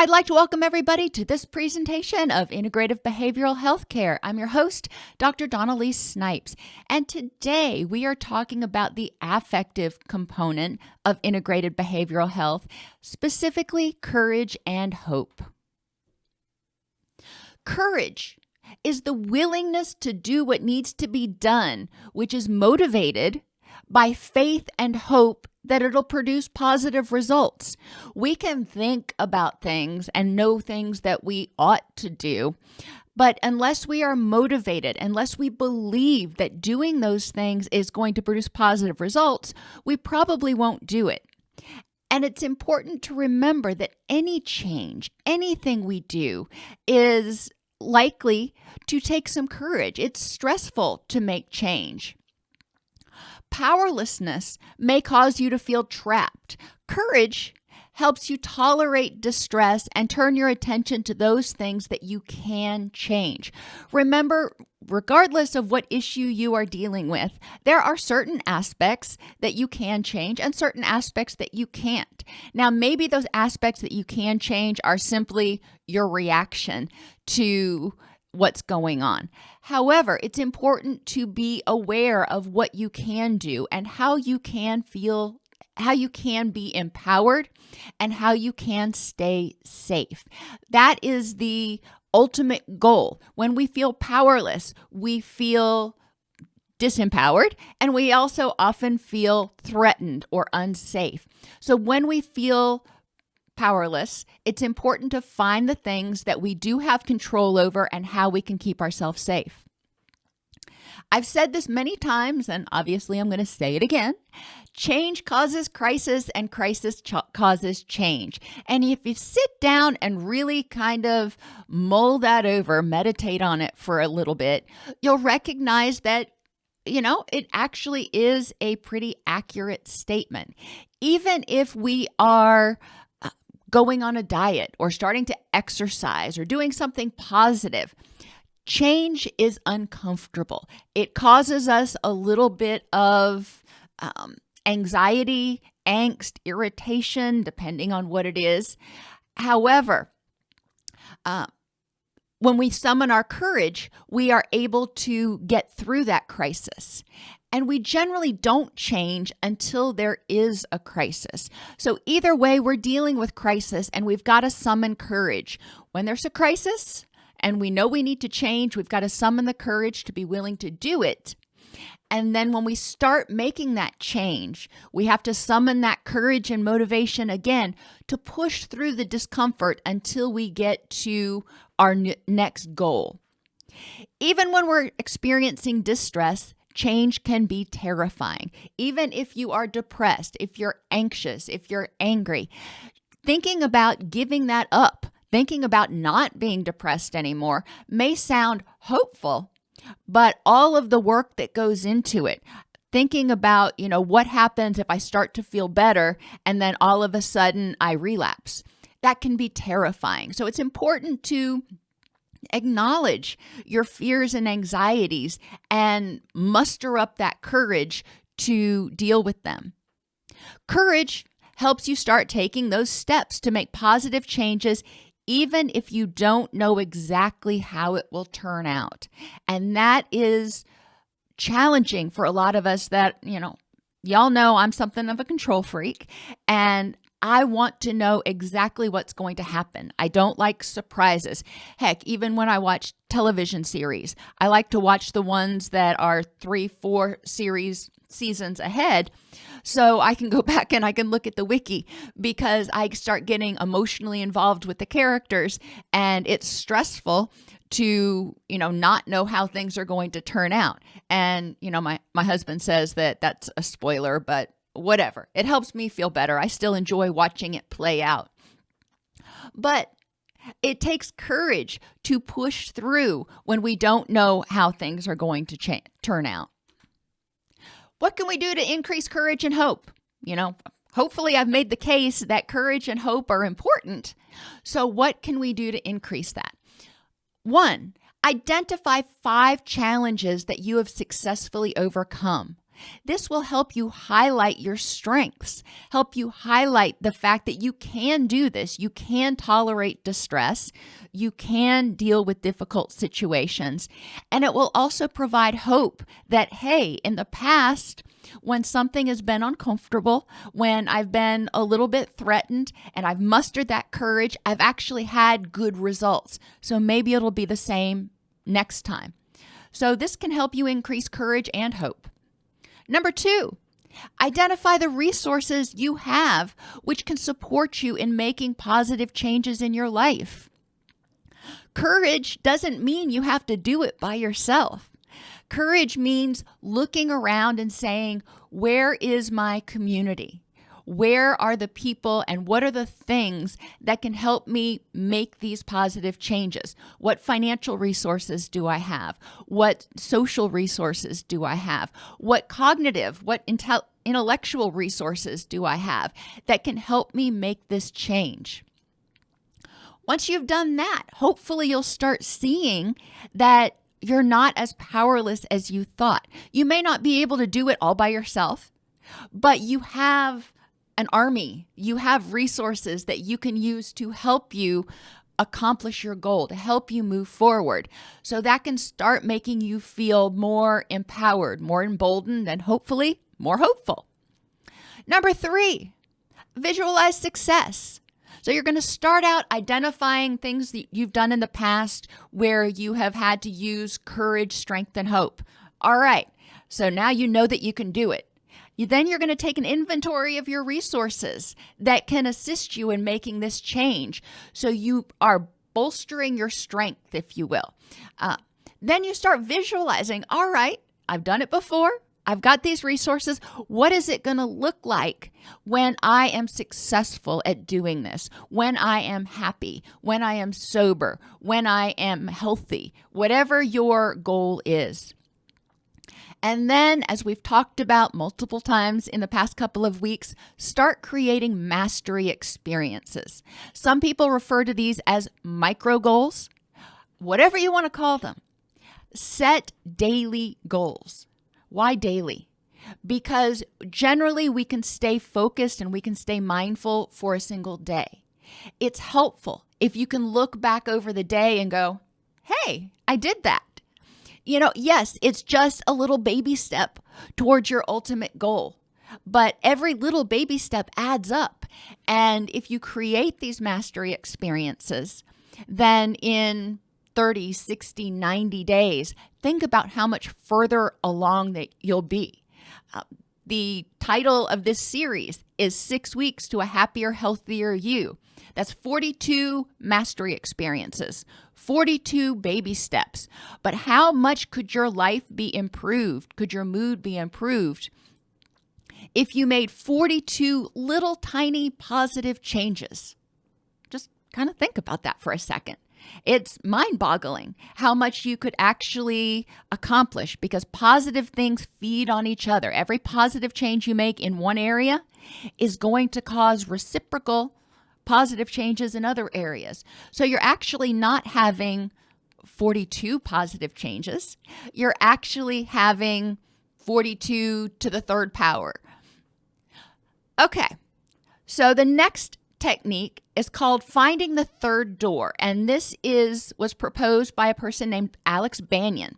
I'd like to welcome everybody to this presentation of Integrative Behavioral Healthcare. I'm your host, Dr. Elise Snipes, and today we are talking about the affective component of integrated behavioral health, specifically courage and hope. Courage is the willingness to do what needs to be done, which is motivated by faith and hope that it'll produce positive results. We can think about things and know things that we ought to do, but unless we are motivated, unless we believe that doing those things is going to produce positive results, we probably won't do it. And it's important to remember that any change, anything we do, is likely to take some courage. It's stressful to make change. Powerlessness may cause you to feel trapped. Courage helps you tolerate distress and turn your attention to those things that you can change. Remember, regardless of what issue you are dealing with, there are certain aspects that you can change and certain aspects that you can't. Now, maybe those aspects that you can change are simply your reaction to what's going on. However, it's important to be aware of what you can do and how you can feel, how you can be empowered, and how you can stay safe. That is the ultimate goal. When we feel powerless, we feel disempowered, and we also often feel threatened or unsafe. So when we feel powerless, it's important to find the things that we do have control over and how we can keep ourselves safe. I've said this many times, and obviously I'm going to say it again. Change causes crisis, and crisis causes change. And if you sit down and really kind of mull that over, meditate on it for a little bit, you'll recognize that it actually is a pretty accurate statement. Even if we are going on a diet or starting to exercise or doing something positive, change is uncomfortable. It causes us a little bit of anxiety, angst, irritation, depending on what it is. However, when we summon our courage, we are able to get through that crisis. And we generally don't change until there is a crisis. So either way, we're dealing with crisis, and we've got to summon courage. When there's a crisis and we know we need to change, we've got to summon the courage to be willing to do it. And then when we start making that change, we have to summon that courage and motivation again to push through the discomfort until we get to our next goal. Even when we're experiencing distress, change can be terrifying. Even if you are depressed, if you're anxious, if you're angry, thinking about giving that up, thinking about not being depressed anymore may sound hopeful, but all of the work that goes into it, thinking about, what happens if I start to feel better and then all of a sudden I relapse, that can be terrifying. So it's important to acknowledge your fears and anxieties and muster up that courage to deal with them. Courage helps you start taking those steps to make positive changes, even if you don't know exactly how it will turn out. And that is challenging for a lot of us that, y'all know I'm something of a control freak, and I want to know exactly what's going to happen. I don't like surprises. Heck, even when I watch television series, I like to watch the ones that are 3-4 seasons ahead, so I can go back and I can look at the wiki, because I start getting emotionally involved with the characters, and it's stressful to, not know how things are going to turn out. And, my husband says that that's a spoiler, but whatever. It helps me feel better. I still enjoy watching it play out. But it takes courage to push through when we don't know how things are going to turn out. What can we do to increase courage and hope? Hopefully I've made the case that courage and hope are important. So what can we do to increase that? 1, identify 5 challenges that you have successfully overcome. This will help you highlight your strengths, help you highlight the fact that you can do this, you can tolerate distress, you can deal with difficult situations, and it will also provide hope that, hey, in the past, when something has been uncomfortable, when I've been a little bit threatened and I've mustered that courage, I've actually had good results. So maybe it'll be the same next time. So this can help you increase courage and hope. Number 2, identify the resources you have which can support you in making positive changes in your life. Courage doesn't mean you have to do it by yourself. Courage means looking around and saying, where is my community? Where are the people and what are the things that can help me make these positive changes? What financial resources do I have? What social resources do I have? What cognitive, what intellectual resources do I have that can help me make this change? Once you've done that, hopefully you'll start seeing that you're not as powerless as you thought. You may not be able to do it all by yourself, but you have an army. You have resources that you can use to help you accomplish your goal, to help you move forward. So that can start making you feel more empowered, more emboldened, and hopefully more hopeful. Number 3, visualize success. So you're going to start out identifying things that you've done in the past where you have had to use courage, strength, and hope. All right, so now you know that you can do it. Then you're going to take an inventory of your resources that can assist you in making this change. So you are bolstering your strength, if you will. Then you start visualizing, all right, I've done it before. I've got these resources. What is it going to look like when I am successful at doing this? When I am happy, when I am sober, when I am healthy, whatever your goal is. And then, as we've talked about multiple times in the past couple of weeks, start creating mastery experiences. Some people refer to these as micro goals, whatever you want to call them. Set daily goals. Why daily? Because generally we can stay focused and we can stay mindful for a single day. It's helpful if you can look back over the day and go, hey, I did that. Yes, it's just a little baby step towards your ultimate goal, but every little baby step adds up. And if you create these mastery experiences, then in 30, 60, 90 days, think about how much further along that you'll be. The title of this series is 6 Weeks to a Happier, Healthier You. That's 42 mastery experiences, 42 baby steps. But how much could your life be improved? Could your mood be improved if you made 42 little tiny positive changes? Just kind of think about that for a second. It's mind-boggling how much you could actually accomplish because positive things feed on each other. Every positive change you make in one area is going to cause reciprocal positive changes in other areas. So you're actually not having 42 positive changes. You're actually having 42 to the third power. Okay, so the next technique is called finding the third door. And this was proposed by a person named Alex Banyan,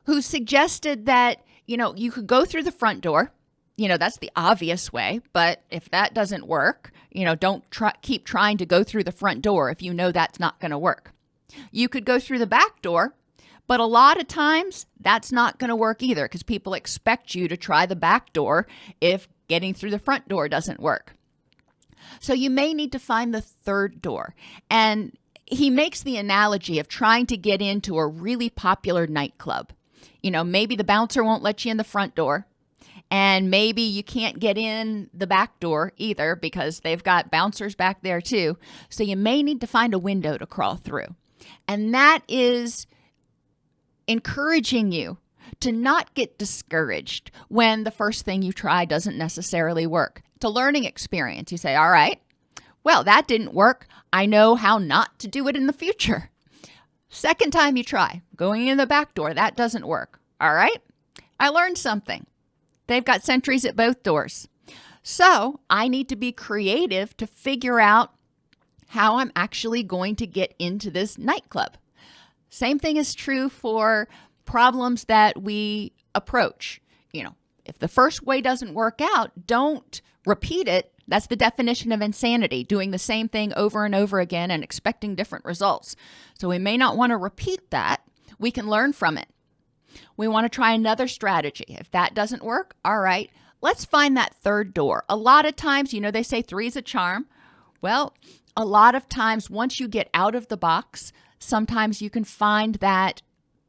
who suggested that, you could go through the front door. That's the obvious way. But if that doesn't work, don't keep trying to go through the front door if you know that's not going to work. You could go through the back door, but a lot of times that's not going to work either because people expect you to try the back door if getting through the front door doesn't work. So you may need to find the third door. And he makes the analogy of trying to get into a really popular nightclub. Maybe the bouncer won't let you in the front door. And maybe you can't get in the back door either because they've got bouncers back there too. So you may need to find a window to crawl through. And that is encouraging you to not get discouraged when the first thing you try doesn't necessarily work. It's a learning experience. You say, all right, well, that didn't work. I know how not to do it in the future. Second time you try, going in the back door, that doesn't work. All right, I learned something. They've got sentries at both doors. So I need to be creative to figure out how I'm actually going to get into this nightclub. Same thing is true for problems that we approach. If the first way doesn't work out, don't repeat it. That's the definition of insanity, doing the same thing over and over again and expecting different results. So we may not want to repeat that. We can learn from it. We want to try another strategy. If that doesn't work, all right, let's find that third door. A lot of times, they say 3 is a charm. Well, a lot of times once you get out of the box, sometimes you can find that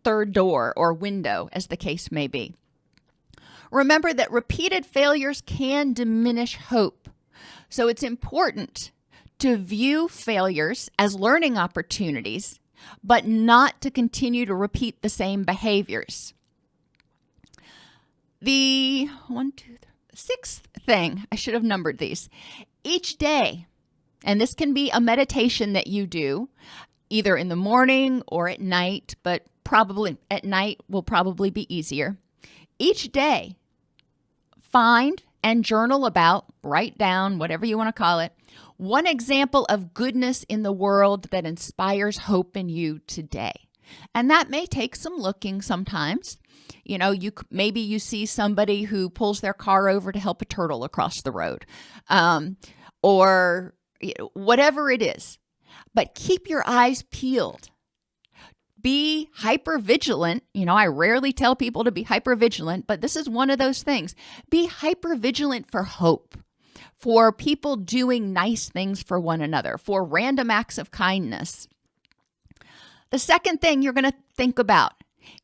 third door or window, as the case may be. Remember that repeated failures can diminish hope. So it's important to view failures as learning opportunities, but not to continue to repeat the same behaviors. The sixth thing, I should have numbered these. Each day, and this can be a meditation that you do, either in the morning or at night, but probably at night will probably be easier. Each day, find and journal about, write down, whatever you want to call it, one example of goodness in the world that inspires hope in you today. And that may take some looking sometimes. Maybe you see somebody who pulls their car over to help a turtle across the road, or whatever it is. But keep your eyes peeled. Be hypervigilant. I rarely tell people to be hypervigilant, but this is one of those things. Be hypervigilant for hope, for people doing nice things for one another, for random acts of kindness. The second thing you're going to think about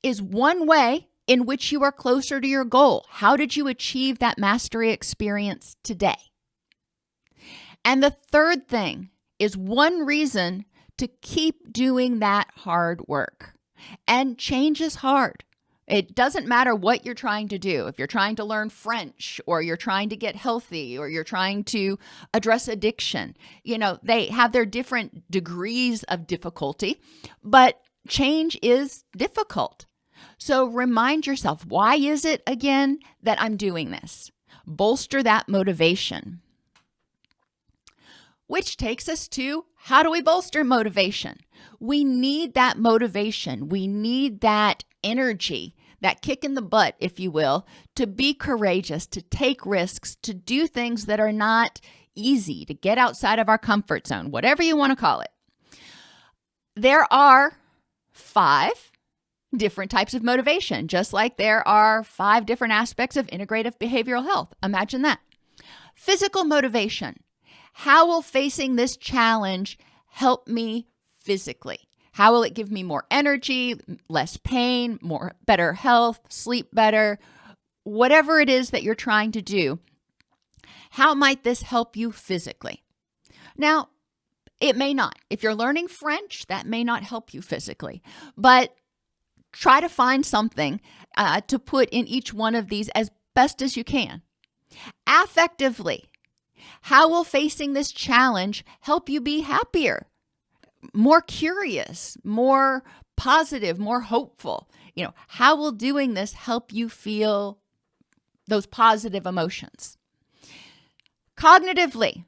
is one way in which you are closer to your goal. How did you achieve that mastery experience today? And the third thing is one reason to keep doing that hard work. And change is hard. It doesn't matter what you're trying to do. If you're trying to learn French, or you're trying to get healthy, or you're trying to address addiction, they have their different degrees of difficulty, but change is difficult. So remind yourself, why is it again that I'm doing this? Bolster that motivation. Which takes us to, how do we bolster motivation? We need that motivation. We need that energy, that kick in the butt, if you will, to be courageous, to take risks, to do things that are not easy, to get outside of our comfort zone, whatever you want to call it. There are 5 different types of motivation, just like there are 5 different aspects of integrative behavioral health. Imagine that. Physical motivation. How will facing this challenge help me physically? How will it give me more energy, less pain, better health, sleep better? Whatever it is that you're trying to do, how might this help you physically? Now, it may not. If you're learning French, that may not help you physically, but try to find something to put in each one of these as best as you can. Affectively, how will facing this challenge help you be happier, more curious, more positive, more hopeful? How will doing this help you feel those positive emotions? Cognitively,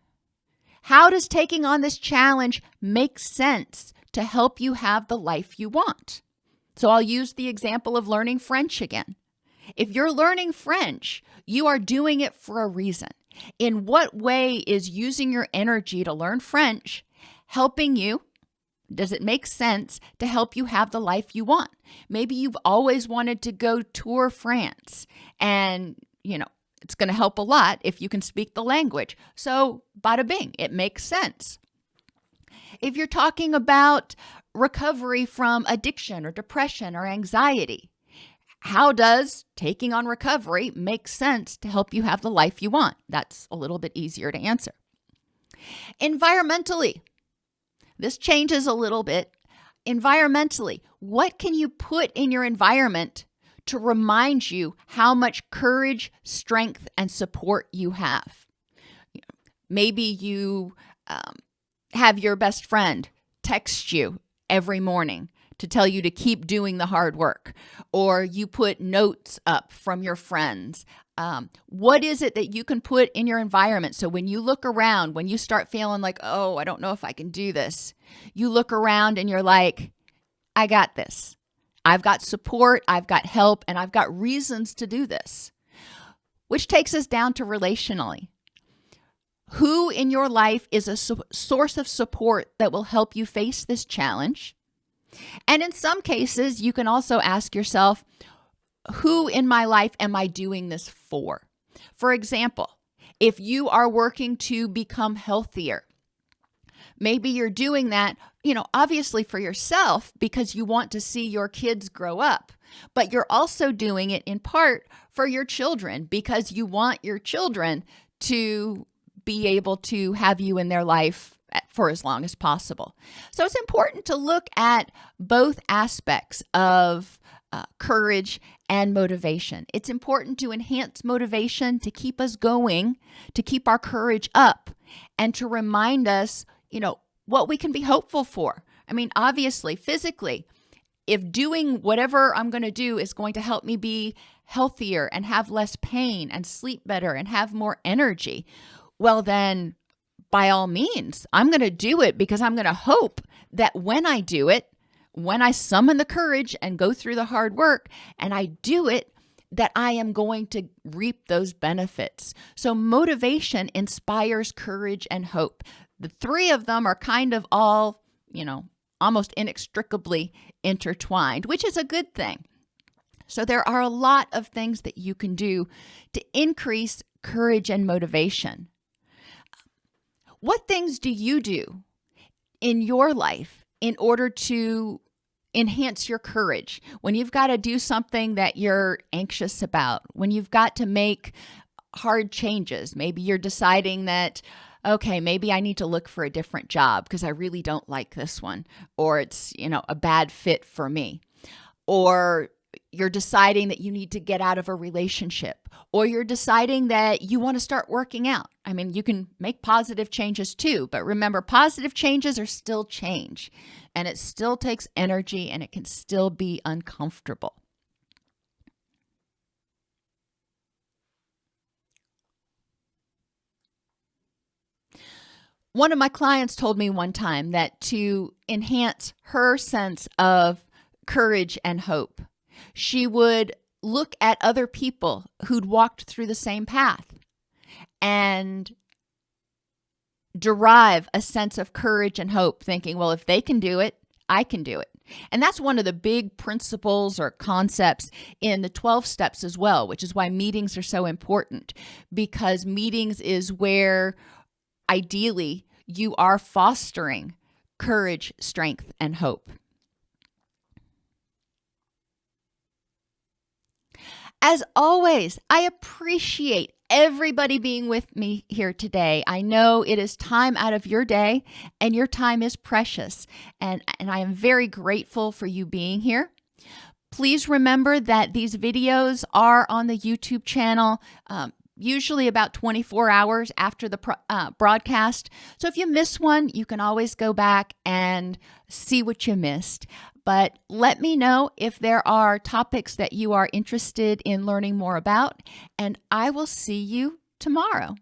how does taking on this challenge make sense to help you have the life you want? So I'll use the example of learning French again. If you're learning French, you are doing it for a reason. In what way is using your energy to learn French helping you? Does it make sense to help you have the life you want? Maybe you've always wanted to go tour France, and it's going to help a lot if you can speak the language. So bada bing, it makes sense. If you're talking about recovery from addiction or depression or anxiety, how does taking on recovery make sense to help you have the life you want? That's a little bit easier to answer. Environmentally, this changes a little bit. Environmentally, what can you put in your environment to remind you how much courage, strength, and support you have? Maybe you have your best friend text you every morning to tell you to keep doing the hard work, or you put notes up from your friends What is it that you can put in your environment? So when you look around, when you start feeling like, oh, I don't know if I can do this, you look around and you're like, I got this. I've got support, I've got help, and I've got reasons to do this. Which takes us down to relationally. Who in your life is a source of support that will help you face this challenge? And in some cases, you can also ask yourself, who in my life am I doing this for? For example, if you are working to become healthier, maybe you're doing that, obviously for yourself because you want to see your kids grow up, but you're also doing it in part for your children because you want your children to be able to have you in their life for as long as possible. So it's important to look at both aspects of courage and motivation. It's important to enhance motivation, to keep us going, to keep our courage up, and to remind us, what we can be hopeful for. I mean, obviously, physically, if doing whatever I'm going to do is going to help me be healthier and have less pain and sleep better and have more energy, well then, by all means, I'm going to do it because I'm going to hope that when I do it, when I summon the courage and go through the hard work and I do it, that I am going to reap those benefits. So motivation inspires courage and hope. The three of them are kind of all, almost inextricably intertwined, which is a good thing. So there are a lot of things that you can do to increase courage and motivation. What things do you do in your life in order to enhance your courage when you've got to do something that you're anxious about, when you've got to make hard changes? Maybe you're deciding that, okay, maybe I need to look for a different job because I really don't like this one, or it's, a bad fit for me. Or you're deciding that you need to get out of a relationship, or you're deciding that you want to start working out. I mean, you can make positive changes too, but remember, positive changes are still change, and it still takes energy, and it can still be uncomfortable. One of my clients told me one time that to enhance her sense of courage and hope, she would look at other people who'd walked through the same path and derive a sense of courage and hope, thinking, well, if they can do it, I can do it. And that's one of the big principles or concepts in the 12 steps as well, which is why meetings are so important, because meetings is where ideally you are fostering courage, strength, and hope. As always, I appreciate everybody being with me here today. I know it is time out of your day, and your time is precious, and I am very grateful for you being here. Please remember that these videos are on the YouTube channel, usually about 24 hours after the broadcast. So if you miss one, you can always go back and see what you missed. But let me know if there are topics that you are interested in learning more about, and I will see you tomorrow.